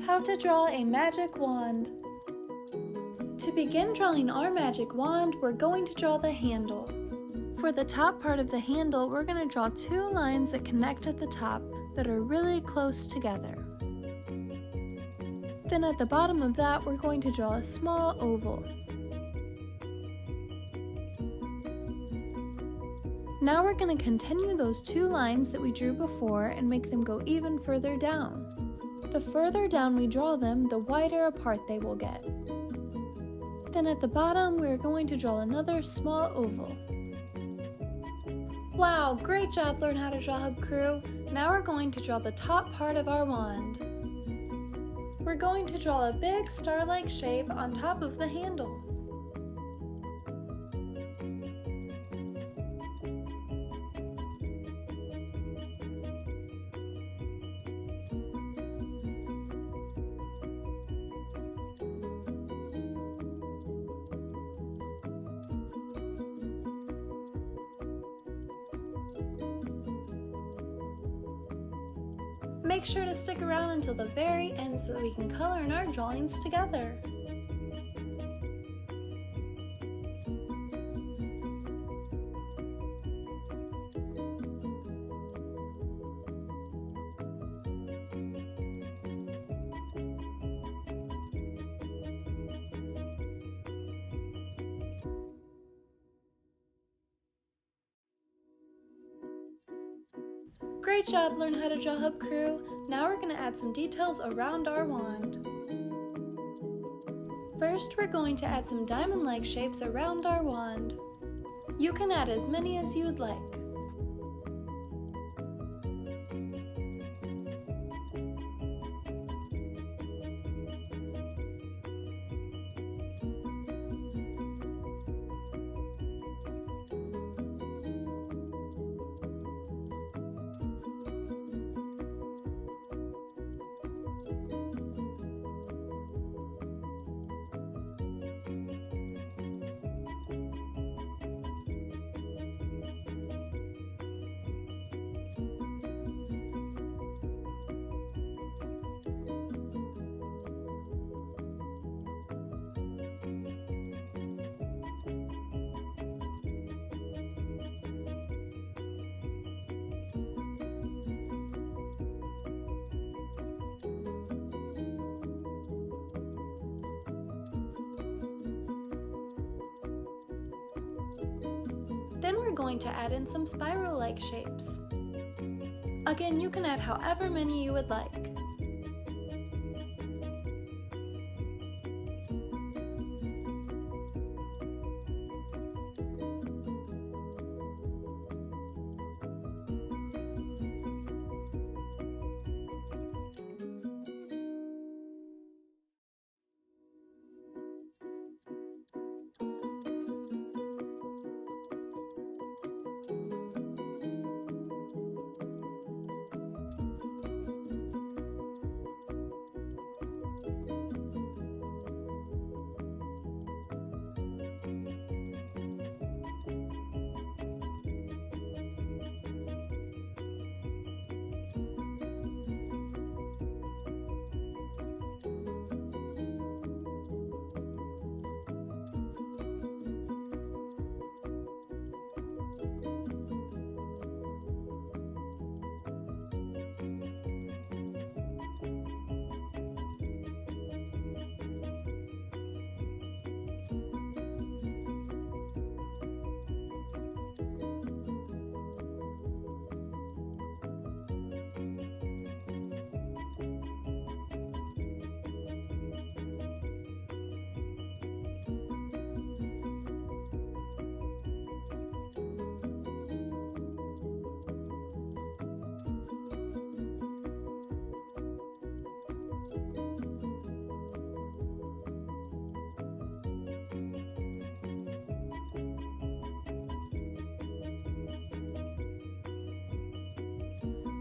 How to draw a magic wand. To begin drawing our magic wand, we're going to draw the handle. For the top part of the handle, we're going to draw two lines that connect at the top that are really close together. Then at the bottom of that, we're going to draw a small oval. Now we're going to continue those two lines that we drew before and make them go even further down. The further down we draw them, the wider apart they will get. Then at the bottom, we're going to draw another small oval. Wow, great job, Learn How to Draw Hub crew! Now we're going to draw the top part of our wand. We're going to draw a big star-like shape on top of the handle. Make sure to stick around until the very end so that we can color in our drawings together. Great job, Learn How to Draw Hub crew! Now we're going to add some details around our wand. First, we're going to add some diamond-like shapes around our wand. You can add as many as you would like. Then we're going to add in some spiral-like shapes. Again, you can add however many you would like.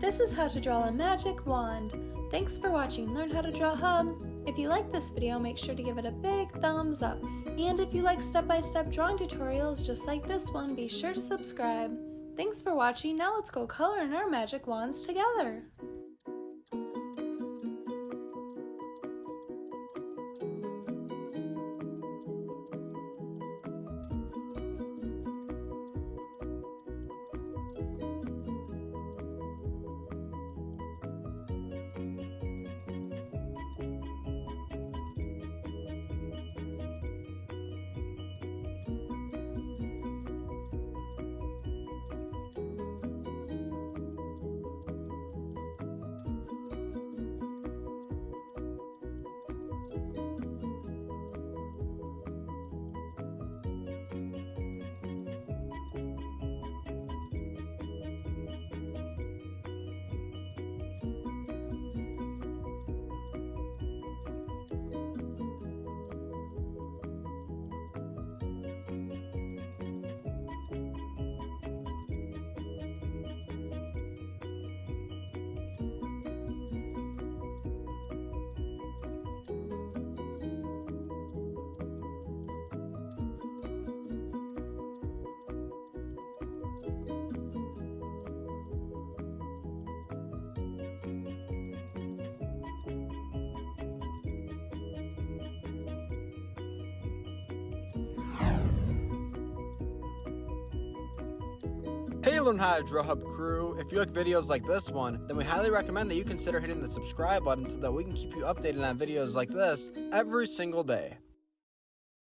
This is how to draw a magic wand. Thanks for watching Learn How to Draw Hub. If you like this video, make sure to give it a big thumbs up. And if you like step-by-step drawing tutorials just like this one, be sure to subscribe. Thanks for watching. Now let's go color in our magic wands together. Learn How to Draw Hub crew, if you like videos like this one, then we highly recommend that you consider hitting the subscribe button so that we can keep you updated on videos like this every single day.